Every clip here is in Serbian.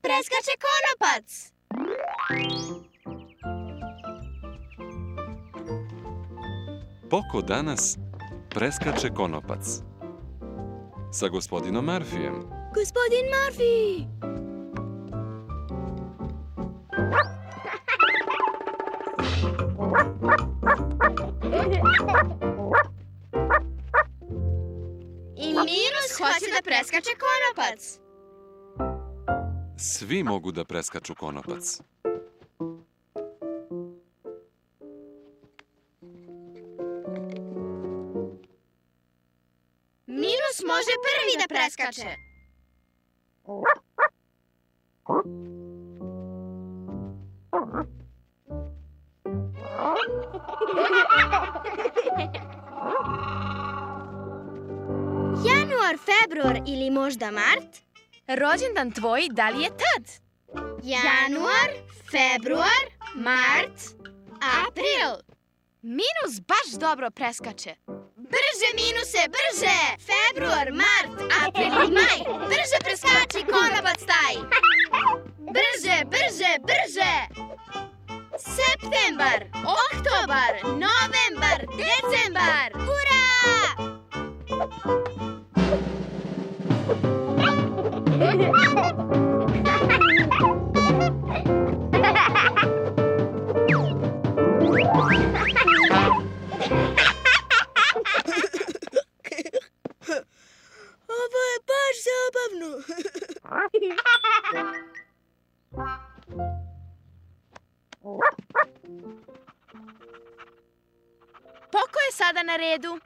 preskače konopac! Poko danas preskače konopac. Sa gospodinom Murphyjem. Gospodin Murphy! I Minus hoće da preskače konopac. Svi mogu da preskaču konopac. Minus može prvi da preskače. Januar, februar ili možda mart? Rođendan tvoj da li je tad? Januar, februar, mart, april. Minus baš dobro preskače. Brže, Minuse, brže! Februar, mart, april i maj. Brže preskači konopac taj. Brže, brže, brže! Septembar, oktobar, novembar, decembar. Hurra! Ovo je baš zabavno. Poko je sada na redu.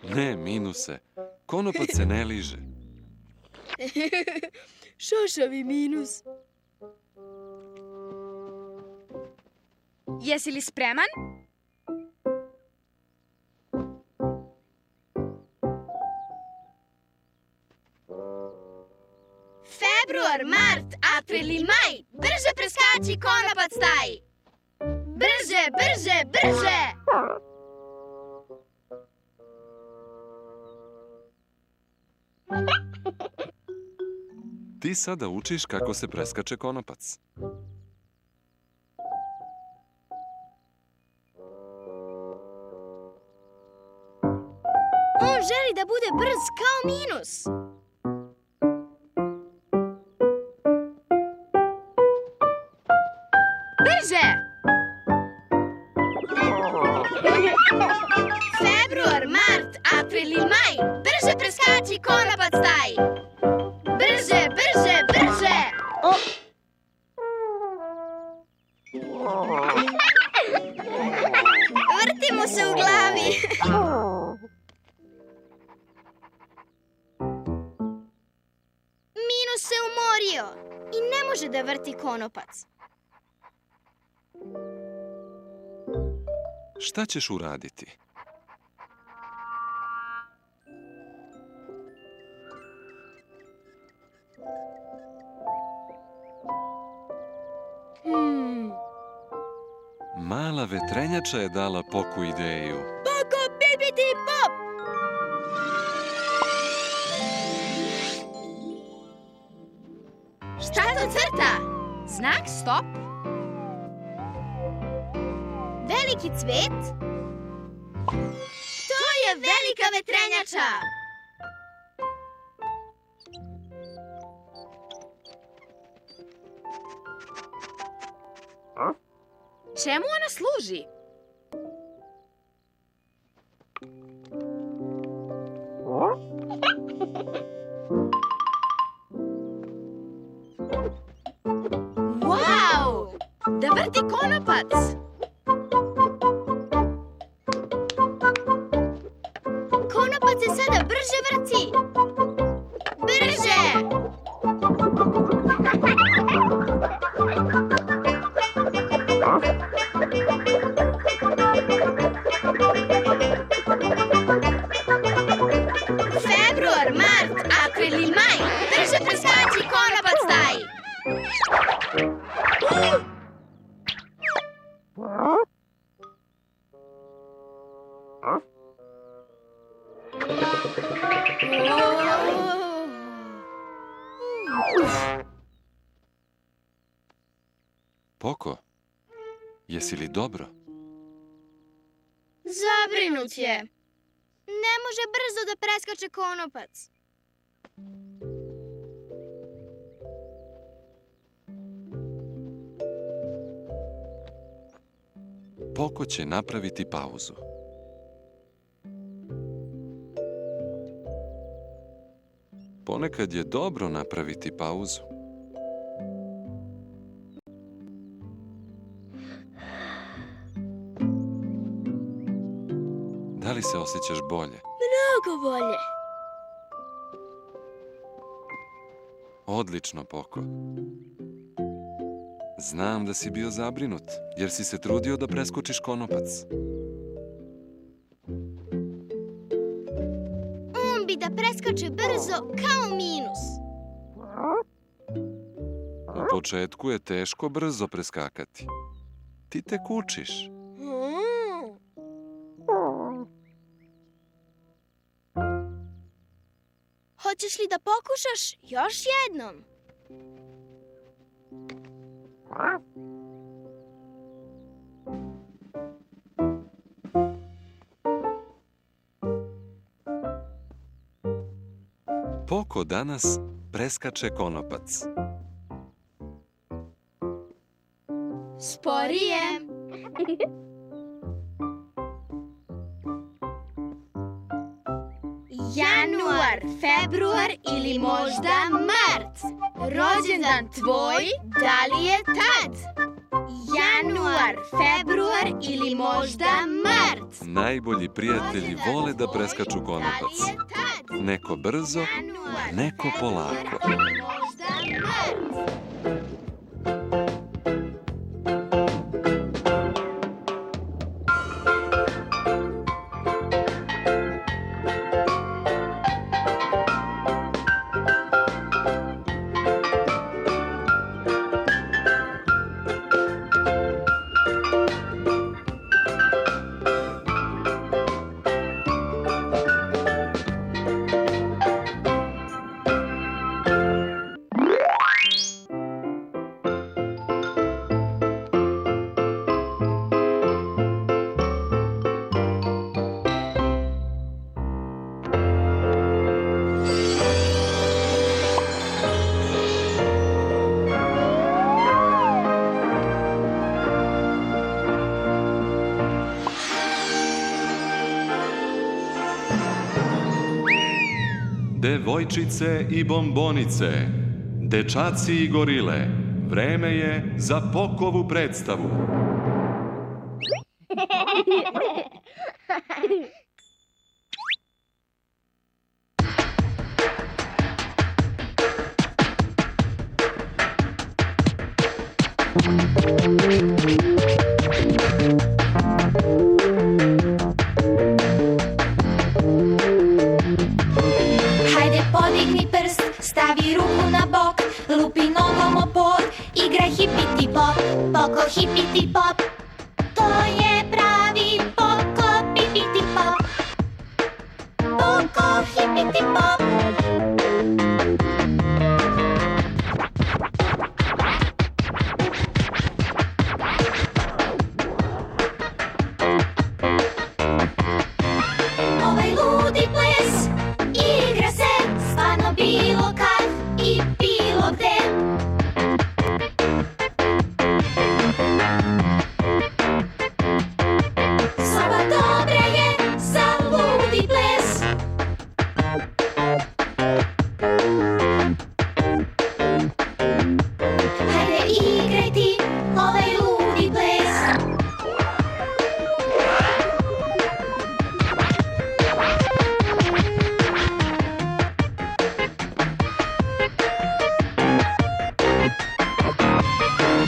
Ne, Minuse, konopac se ne liže. Šašavi Minus. Jesi li spreman? Februar, mart, april i maj. Brže preskači konopac taj. Brže, brže, brže! Ti sada učiš kako se preskače konopac. On želi da bude brz kao Minus. Brže! Februar, mart, april i maj. Brže preskači konopac taj. Brže, brže, brže! Vrtimo se u glavi. Minus se umorio i ne može da vrti konopac. Šta ćeš uraditi? Mala vetrenjača je dala Poku ideju. Poko, pipiti, pop! Šta to crta? Znak stop. Veliki cvet? To je velika vetrenjača! Čemu ona služi? Wow! Da vrti konopac. Konopac se sada brže vrti! Brže! Februar, mart, april i maj. Brže preskači konopac taj. Poko, jesi li dobro? Zabrinut je. Ne može brzo da preskače konopac. Poko će napraviti pauzu. Ponekad je dobro napraviti pauzu. Da li se osjećaš bolje? Mnogo bolje. Odlično, Poko. Znam da si bio zabrinut, jer si se trudio da preskočiš konopac. On bi da preskače brzo kao Minus. U početku je teško brzo preskakati. Ti tek učiš. Hoćeš li da pokušaš još jednom? Poko danas preskače konopac. Sporije. Januar, februar ili možda mart. Rođendan tvoj, da li je tad? Januar, februar ili možda mart. Najbolji prijatelji vole da preskaču Da konopac. li je tad? Neko brzo, Januar, neko polako. februar ili možda mart. Devojčice i bombonice, dečaci i gorile, vreme je za Pokovu predstavu. Hajde podigni prst, stavi ruku na bok, lupi nogom o pod, igraj hipiti pop, poko hipiti pop. To je pravi poko pipiti pop. Poko hipiti pop. Ovaj ludi ples igra se stvarno bilo kad i bilo gde. Soba dobra je za ludi ples. Hajde igraj ti ovaj ludi ples.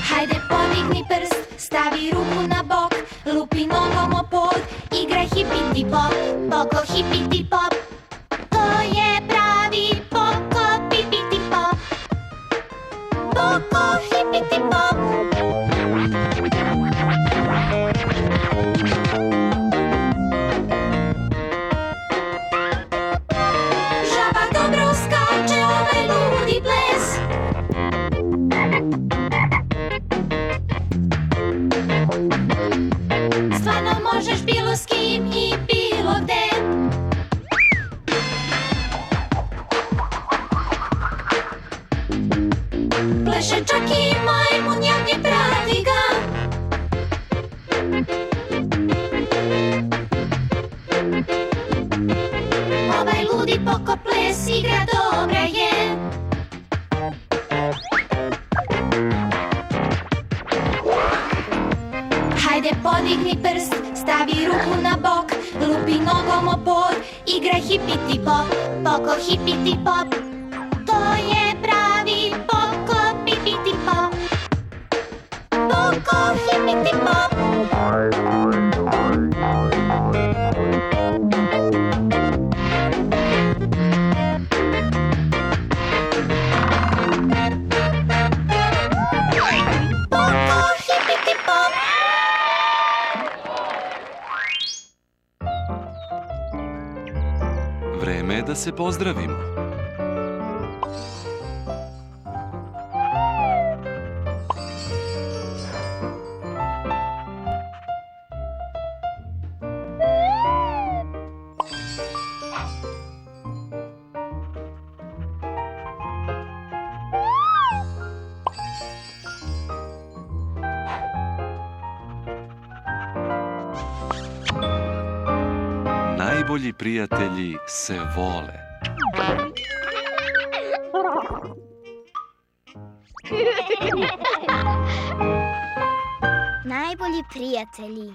Hajde podigni prst, stavi ruku na bok, lupi nogom o pod, igraj hipiti pop, poko hipiti pop. To je pravi poko pipiti pop. Poko hipiti pop. Žaba dobro skače ovaj ludi ples. Piše čak i majmun javni, prati ga. Ovaj ludi pokoples igra dobra je. Hajde podigni prst, stavi ruku na bok, lupi nogom o pod, igraj hipiti pop, poko hipiti pop. To je pravi poko pipiti pop. Poko hipiti pop. Poko hipiti pop. Vreme je da se pozdravimo. Najbolji prijatelji se vole. Najbolji prijatelji